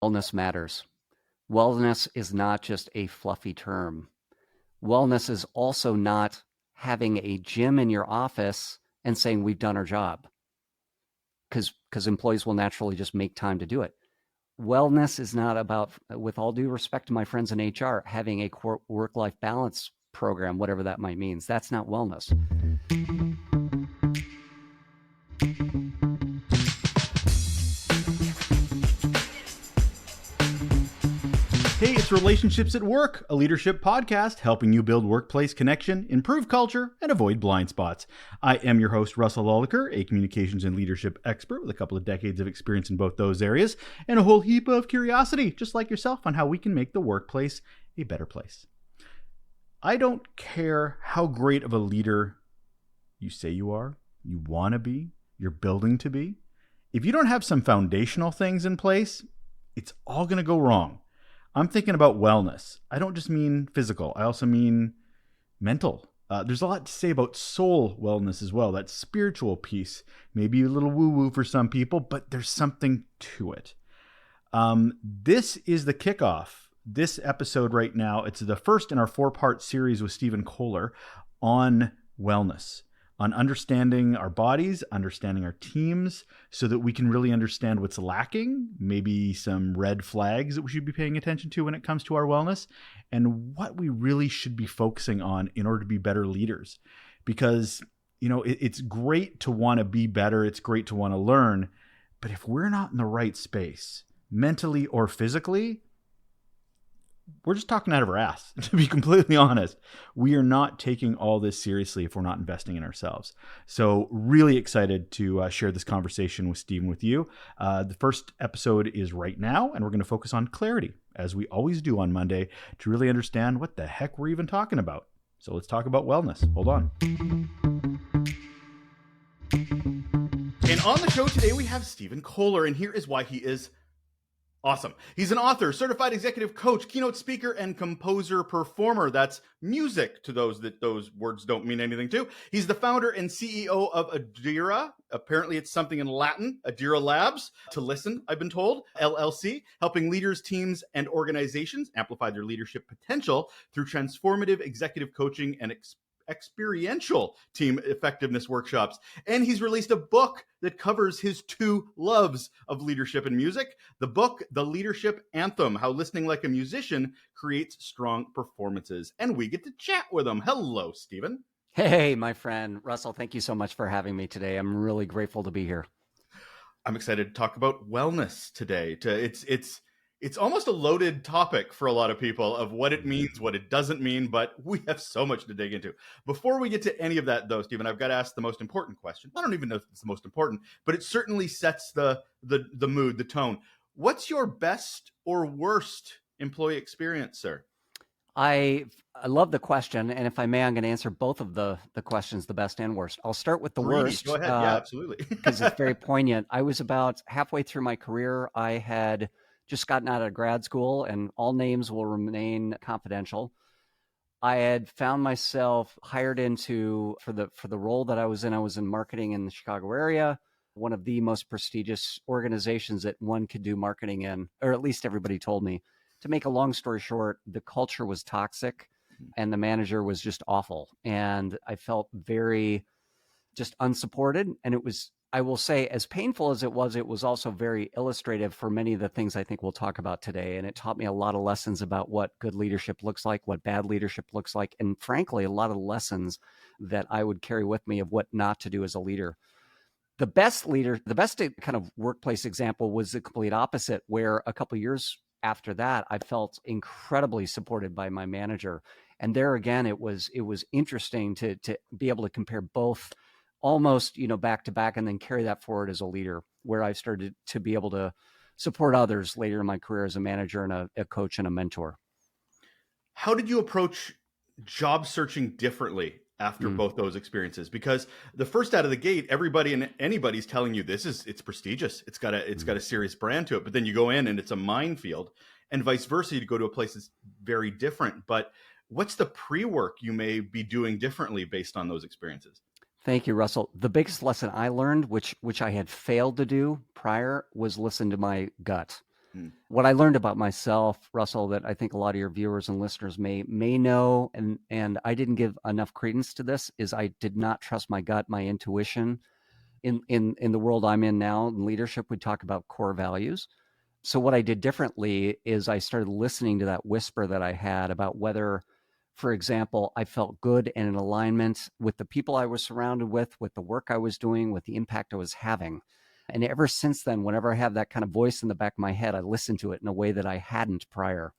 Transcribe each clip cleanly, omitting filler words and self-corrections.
wellness matters. Wellness is not just a fluffy term. Wellness is also not having a gym in your office and saying we've done our job, because employees will naturally just make time to do it. Wellness is not about, with all due respect to my friends in HR, having a work-life balance program, whatever that might mean. That's not wellness. Hey, it's Relationships at Work, a leadership podcast helping you build workplace connection, improve culture, and avoid blind spots. I am your host, Russel Lolacher, a communications and leadership expert with a couple of decades of experience in both those areas, and a whole heap of curiosity, just like yourself, on how we can make the workplace a better place. I don't care how great of a leader you say you are, you want to be, you're building to be. If you don't have some foundational things in place, it's all going to go wrong. I'm thinking about wellness. I don't just mean physical. I also mean mental. There's a lot to say about soul wellness as well, that spiritual piece. Maybe a little woo-woo for some people, but there's something to it. This is the kickoff. This episode right now, it's the first in our 4-part series with Stephen Kohler on wellness, on understanding our bodies, understanding our teams, so that we can really understand what's lacking, maybe some red flags that we should be paying attention to when it comes to our wellness, and what we really should be focusing on in order to be better leaders. Because, it's great to want to be better, it's great to want to learn, but if we're not in the right space, mentally or physically, we're just talking out of our ass, to be completely honest. We are not taking all this seriously if we're not investing in ourselves. So really excited to share this conversation with Stephen with you. The first episode is right now, and we're going to focus on clarity, as we always do on Monday, to really understand what the heck we're even talking about. So let's talk about wellness. Hold on. And on the show today, we have Stephen Kohler, and here is why he is awesome. He's an author, certified executive coach, keynote speaker, and composer performer. That's music to those that those words don't mean anything to. He's the founder and CEO of Adira. Apparently it's something in Latin, Adira Labs, to listen, I've been told, LLC, helping leaders, teams, and organizations amplify their leadership potential through transformative executive coaching and experiential team effectiveness workshops. And he's released a book that covers his 2 loves of leadership and music. The book, The Leadership Anthem, How Listening Like a Musician Creates Strong Performances. And we get to chat with him. Hello, Stephen. Hey, my friend Russell, thank you so much for having me today. I'm really grateful to be here. I'm excited to talk about wellness today. It's almost a loaded topic for a lot of people of what it means, what it doesn't mean, but we have so much to dig into. Before we get to any of that, though, Stephen, I've got to ask the most important question. I don't even know if it's the most important, but it certainly sets the mood, the tone. What's your best or worst employee experience, sir? I love the question, and if I may, I'm going to answer both of the questions, the best and worst. I'll start with the worst. Go ahead. Yeah, absolutely. Because it's very poignant. I was about halfway through my career. I had just gotten out of grad school, and all names will remain confidential. I had found myself hired into, for the role that I was in marketing in the Chicago area, one of the most prestigious organizations that one could do marketing in, or at least everybody told me. To make a long story short, the culture was toxic and the manager was just awful. And I felt very just unsupported. And it was, I will say, as painful as it was also very illustrative for many of the things I think we'll talk about today. And it taught me a lot of lessons about what good leadership looks like, what bad leadership looks like, and frankly, a lot of lessons that I would carry with me of what not to do as a leader. The best kind of workplace example was the complete opposite, where a couple of years after that, I felt incredibly supported by my manager. And there again, it was interesting to be able to compare both almost, back to back, and then carry that forward as a leader, where I started to be able to support others later in my career as a manager and a coach and a mentor. How did you approach job searching differently after both those experiences? Because the first out of the gate, everybody and anybody's telling you it's prestigious. It's got a serious brand to it. But then you go in and it's a minefield, and vice versa. You go to a place that's very different. But what's the pre-work you may be doing differently based on those experiences? Thank you, Russell. The biggest lesson I learned, which I had failed to do prior, was listen to my gut. What I learned about myself, Russell, that I think a lot of your viewers and listeners may know, and I didn't give enough credence to this, is I did not trust my gut, my intuition. In the world I'm in now, in leadership, we talk about core values. So what I did differently is I started listening to that whisper that I had about whether, for example, I felt good and in alignment with the people I was surrounded with the work I was doing, with the impact I was having. And ever since then, whenever I have that kind of voice in the back of my head, I listen to it in a way that I hadn't prior.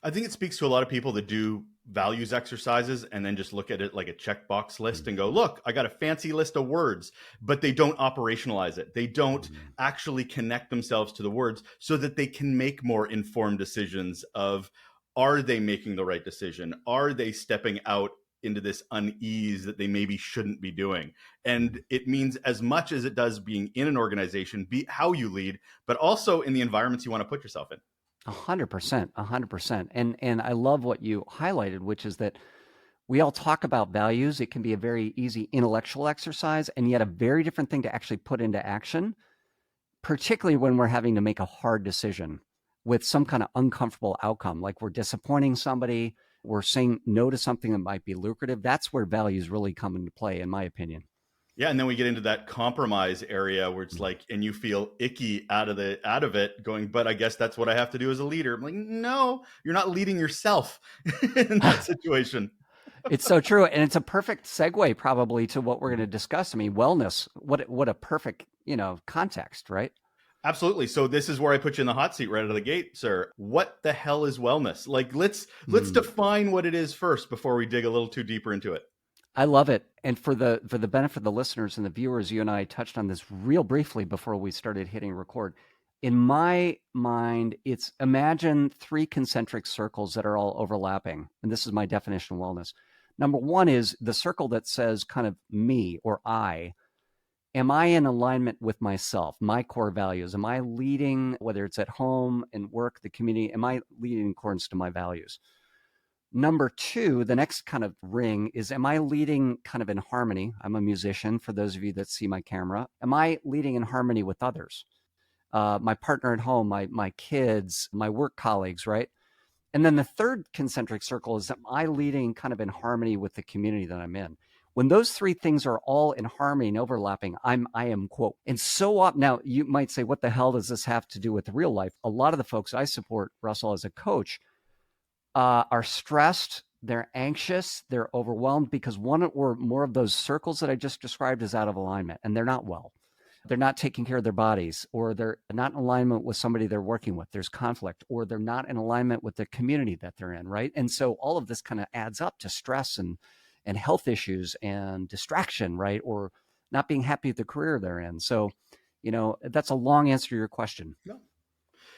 I think it speaks to a lot of people that do values exercises and then just look at it like a checkbox list and go, look, I got a fancy list of words, but they don't operationalize it. They don't actually connect themselves to the words so that they can make more informed decisions of, are they making the right decision? Are they stepping out into this unease that they maybe shouldn't be doing? And it means as much as it does being in an organization, be how you lead, but also in the environments you want to put yourself in. 100%, 100%. And I love what you highlighted, which is that we all talk about values. It can be a very easy intellectual exercise, and yet a very different thing to actually put into action, particularly when we're having to make a hard decision with some kind of uncomfortable outcome, like we're disappointing somebody, we're saying no to something that might be lucrative. That's where values really come into play, in my opinion. Yeah, and then we get into that compromise area where it's like, and you feel icky out of it, going, but I guess that's what I have to do as a leader. I'm like, no, you're not leading yourself in that situation. It's so true, and it's a perfect segue probably to what we're going to discuss. I mean, wellness. What a perfect context, right? Absolutely. So this is where I put you in the hot seat right out of the gate, sir. What the hell is wellness? Like, let's define what it is first before we dig a little too deeper into it. I love it. And for the benefit of the listeners and the viewers, you and I touched on this real briefly before we started hitting record. In my mind, it's imagine 3 concentric circles that are all overlapping. And this is my definition of wellness. Number 1 is the circle that says kind of me or I. Am I in alignment with myself, my core values? Am I leading, whether it's at home and work, the community, am I leading in accordance to my values? Number 2, the next kind of ring is, am I leading kind of in harmony? I'm a musician, for those of you that see my camera. Am I leading in harmony with others? My partner at home, my kids, my work colleagues, right? And then the third concentric circle is, am I leading kind of in harmony with the community that I'm in? When those 3 things are all in harmony and overlapping, I am, quote. And so often, now you might say, what the hell does this have to do with real life? A lot of the folks I support, Russell, as a coach, are stressed, they're anxious, they're overwhelmed because one or more of those circles that I just described is out of alignment, and they're not well. They're not taking care of their bodies, or they're not in alignment with somebody they're working with. There's conflict, or they're not in alignment with the community that they're in, right? And so all of this kind of adds up to stress and health issues and distraction, right? Or not being happy with the career they're in. So, that's a long answer to your question. Yeah.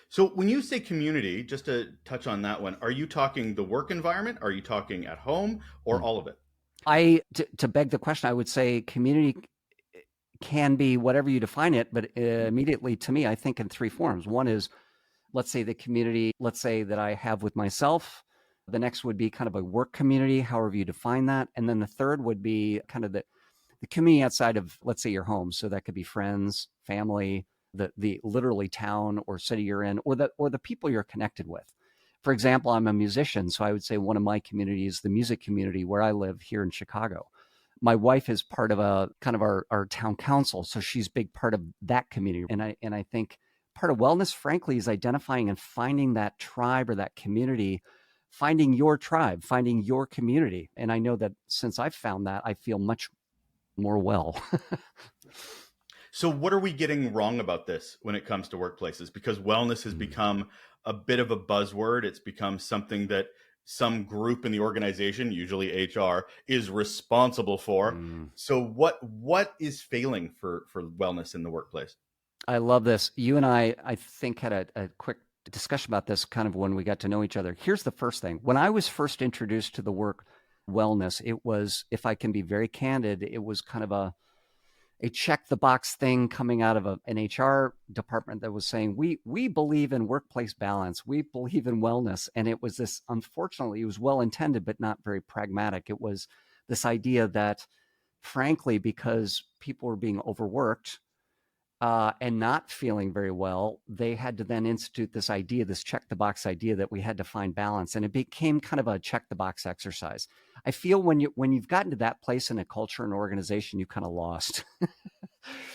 So when you say community, just to touch on that one, are you talking the work environment? Are you talking at home, or all of it? To beg the question, I would say community can be whatever you define it, but immediately to me, I think in 3 forms. One is, let's say the community, let's say that I have with myself. The next would be kind of a work community, however you define that. And then the third would be kind of the community outside of, let's say, your home. So that could be friends, family, the literally town or city you're in, or the people you're connected with. For example, I'm a musician, so I would say one of my communities, the music community where I live here in Chicago. My wife is part of a kind of our town council, so she's a big part of that community. And I think part of wellness, frankly, is identifying and finding that tribe or that community, finding your tribe, finding your community. And I know that since I've found that, I feel much more well. So what are we getting wrong about this when it comes to workplaces? Because wellness has become a bit of a buzzword. It's become something that some group in the organization, usually HR, is responsible for. So what is failing for wellness in the workplace? I love this. You and I think, had a quick discussion about this kind of when we got to know each other. Here's the first thing. When I was first introduced to the work wellness, it was, if I can be very candid, it was kind of a check the box thing coming out of an HR department that was saying, we believe in workplace balance. We believe in wellness. And it was this, unfortunately, it was well intended, but not very pragmatic. It was this idea that, frankly, because people were being overworked, and not feeling very well, they had to then institute this idea, this check the box idea, that we had to find balance, and it became kind of a check the box exercise. I feel when you've gotten to that place in a culture and organization, you kind of lost.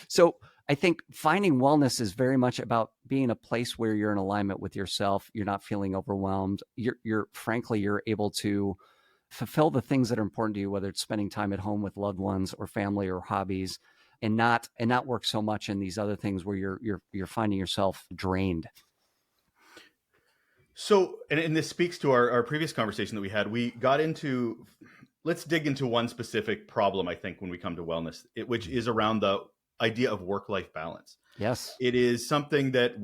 So I think finding wellness is very much about being a place where you're in alignment with yourself. You're not feeling overwhelmed. Frankly, you're able to fulfill the things that are important to you, whether it's spending time at home with loved ones or family or hobbies, and not work so much in these other things where you're finding yourself drained. So, and this speaks to our previous conversation that we had. We got into, let's dig into one specific problem, I think, when we come to wellness, which is around the idea of work-life balance. Yes. It is something that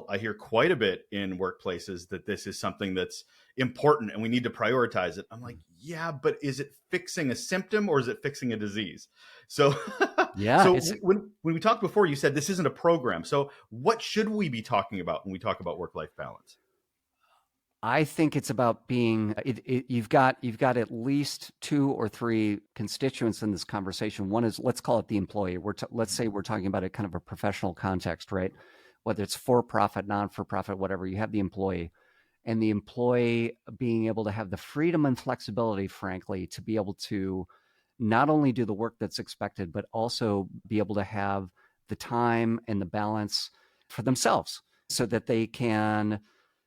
I hear quite a bit in workplaces, that this is something that's important and we need to prioritize it. I'm like, yeah, but is it fixing a symptom or is it fixing a disease? So, yeah. So when we talked before, you said this isn't a program. So what should we be talking about when we talk about work-life balance? I think it's about being, you've got at least two or three constituents in this conversation. One is, let's call it the employee. Let's say we're talking about a kind of a professional context, right? Whether it's for-profit, non-for-profit, whatever, you have the employee. And the employee being able to have the freedom and flexibility, frankly, to be able to not only do the work that's expected, but also be able to have the time and the balance for themselves so that they can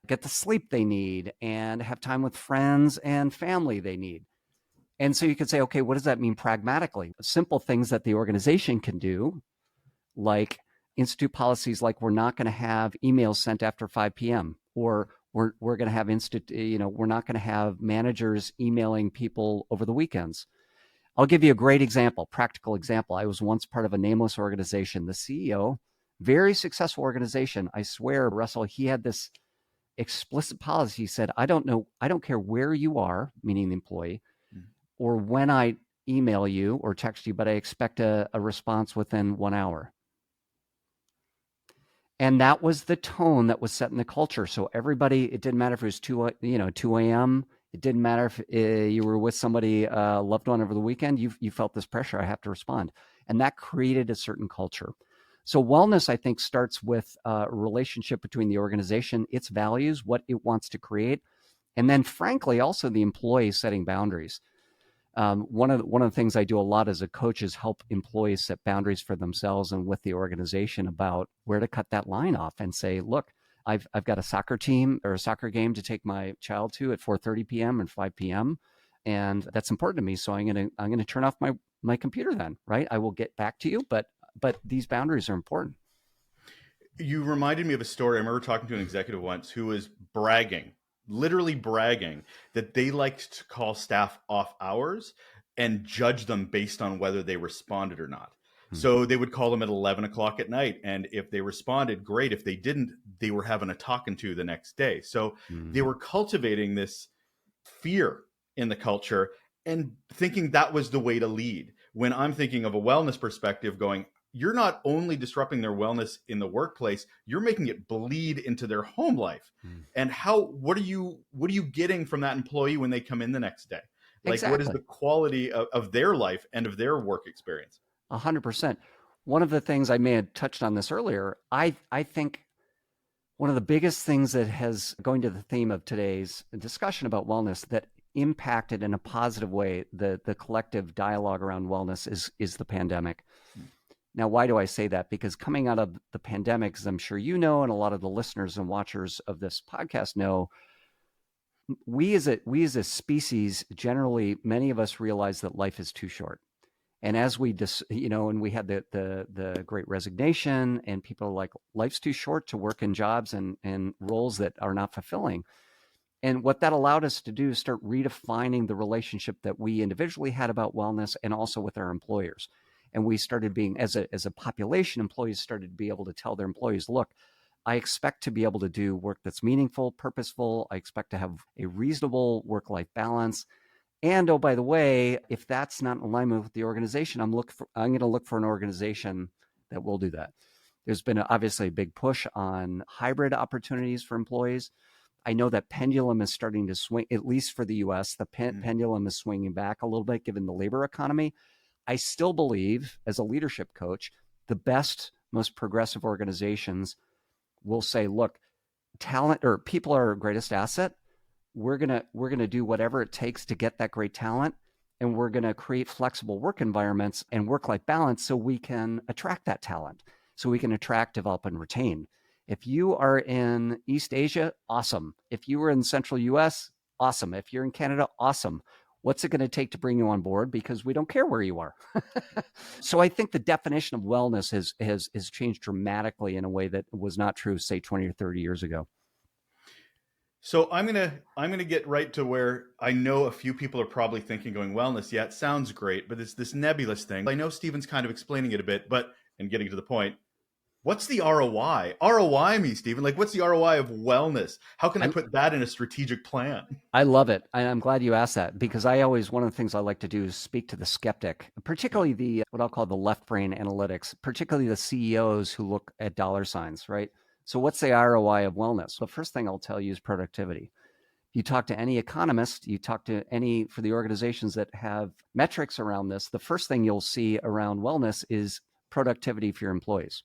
get the sleep they need and have time with friends and family they need. And so you could say, okay, what does that mean pragmatically? Simple things that the organization can do, like institute policies like we're not going to have emails sent after 5 p.m. or we're going to have we're not going to have managers emailing people over the weekends. I'll give you a great example, practical example. I was once part of a nameless organization. The CEO, very successful organization. I swear, Russell, he had this explicit policy. He said, I don't care where you are, meaning the employee, or when I email you or text you, but I expect a response within 1 hour. And that was the tone that was set in the culture. So everybody, it didn't matter if it was 2 a.m. It didn't matter if you were with somebody, loved one over the weekend, you felt this pressure, I have to respond. And that created a certain culture. So wellness, I think, starts with a relationship between the organization, its values, what it wants to create, and then, frankly, also the employee setting boundaries. One of the things I do a lot as a coach is help employees set boundaries for themselves and with the organization about where to cut that line off and say, look, I've got a soccer team or a soccer game to take my child to at 4:30 p.m. and 5 p.m. and that's important to me. So I'm gonna turn off my computer then, right? I will get back to you, but these boundaries are important. You reminded me of a story. I remember talking to an executive once who was literally bragging that they liked to call staff off hours and judge them based on whether they responded or not. So they would call them at 11 o'clock at night. And if they responded, great. If they didn't, they were having a talking to the next day. So they were cultivating this fear in the culture and thinking that was the way to lead. When I'm thinking of a wellness perspective going, you're not only disrupting their wellness in the workplace, you're making it bleed into their home life. And what are you getting from that employee when they come in the next day? Like, exactly. What is the quality of their life and of their work experience? 100%. One of the things, I may have touched on this earlier, I think one of the biggest things that has, going to the theme of today's discussion about wellness, that impacted in a positive way the collective dialogue around wellness is the pandemic. Now, why do I say that? Because coming out of the pandemic, as I'm sure you know, and a lot of the listeners and watchers of this podcast know, we as a species, generally, many of us realize that life is too short. And as we and we had the Great Resignation, and people are like, life's too short to work in jobs and roles that are not fulfilling. And what that allowed us to do is start redefining the relationship that we individually had about wellness and also with our employers. And we started being, as a population, employees started to be able to tell their employees, look, I expect to be able to do work that's meaningful, purposeful. I expect to have a reasonable work-life balance. And, oh, by the way, if that's not in alignment with the organization, I'm going to look for an organization that will do that. There's been obviously a big push on hybrid opportunities for employees. I know that pendulum is starting to swing, at least for the U.S. The pendulum is swinging back a little bit given the labor economy. I still believe, as a leadership coach, the best most progressive organizations will say, look, talent or people are our greatest asset. We're gonna do whatever it takes to get that great talent, and we're gonna create flexible work environments and work-life balance so we can attract that talent, so we can attract, develop, and retain. If you are in East Asia, awesome. If you were in Central US, awesome. If you're in Canada, awesome. What's it going to take to bring you on board? Because we don't care where you are. So I think the definition of wellness has changed dramatically in a way that was not true, say, 20 or 30 years ago. So I'm gonna get right to where I know a few people are probably thinking, going, wellness, yeah, it sounds great, but it's this nebulous thing. I know Stephen's kind of explaining it a bit, and getting to the point. What's the ROI? ROI me, Stephen. Like, what's the ROI of wellness? How can I put that in a strategic plan? I love it. I'm glad you asked that, because one of the things I like to do is speak to the skeptic, particularly what I'll call the left brain analytics, particularly the CEOs who look at dollar signs, right? So what's the ROI of wellness? The first thing I'll tell you is productivity. You talk to any economist, you talk to for the organizations that have metrics around this, the first thing you'll see around wellness is productivity for your employees.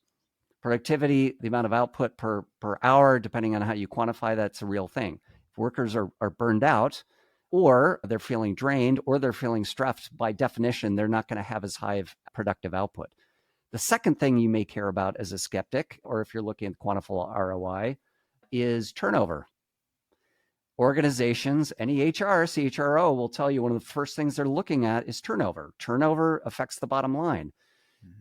Productivity, the amount of output per hour, depending on how you quantify, that's a real thing. If workers are burned out, or they're feeling drained, or they're feeling stressed, by definition, they're not going to have as high of productive output. The second thing you may care about as a skeptic, or if you're looking at quantifiable ROI, is turnover. Organizations, any HR, CHRO will tell you one of the first things they're looking at is turnover. Turnover affects the bottom line.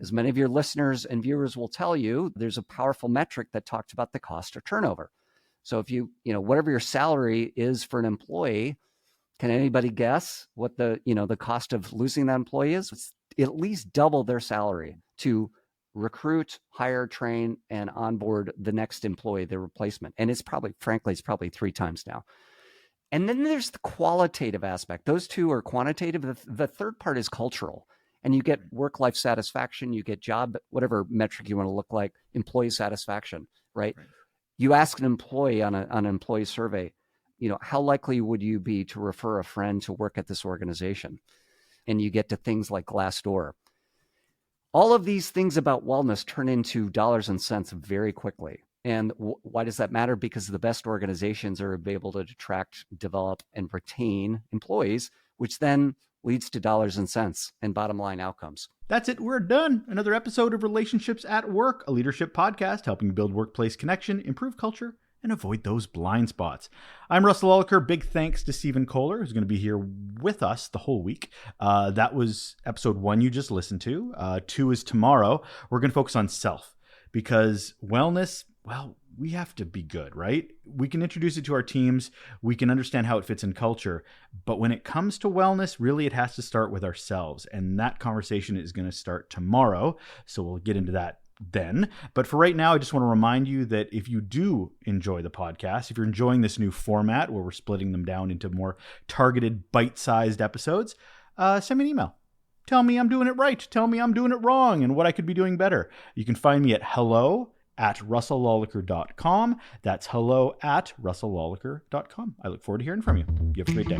As many of your listeners and viewers will tell you, there's a powerful metric that talks about the cost of turnover. So if whatever your salary is for an employee, can anybody guess what the cost of losing that employee is? It's at least double their salary to recruit, hire, train, and onboard the next employee, the replacement. And it's probably 3 times now. And then there's the qualitative aspect. Those two are quantitative. The third part is cultural. And you get work-life satisfaction, you get job, whatever metric you want to look like, employee satisfaction, right? You ask an employee on an employee survey, how likely would you be to refer a friend to work at this organization? And you get to things like Glassdoor. All of these things about wellness turn into dollars and cents very quickly. And why does that matter? Because the best organizations are able to attract, develop, and retain employees, which then leads to dollars and cents and bottom line outcomes. That's it. We're done. Another episode of Relationships at Work, a leadership podcast helping you build workplace connection, improve culture, and avoid those blind spots. I'm Russel Lolacher. Big thanks to Stephen Kohler, who's going to be here with us the whole week. That was episode 1 you just listened to. 2 is tomorrow. We're going to focus on self, because wellness, well, we have to be good, right? We can introduce it to our teams. We can understand how it fits in culture. But when it comes to wellness, really, it has to start with ourselves. And that conversation is going to start tomorrow. So we'll get into that then. But for right now, I just want to remind you that if you do enjoy the podcast, if you're enjoying this new format where we're splitting them down into more targeted, bite-sized episodes, send me an email. Tell me I'm doing it right. Tell me I'm doing it wrong and what I could be doing better. You can find me at hello@russellolacher.com. That's hello@russellolacher.com. I look forward to hearing from you. You have a great day.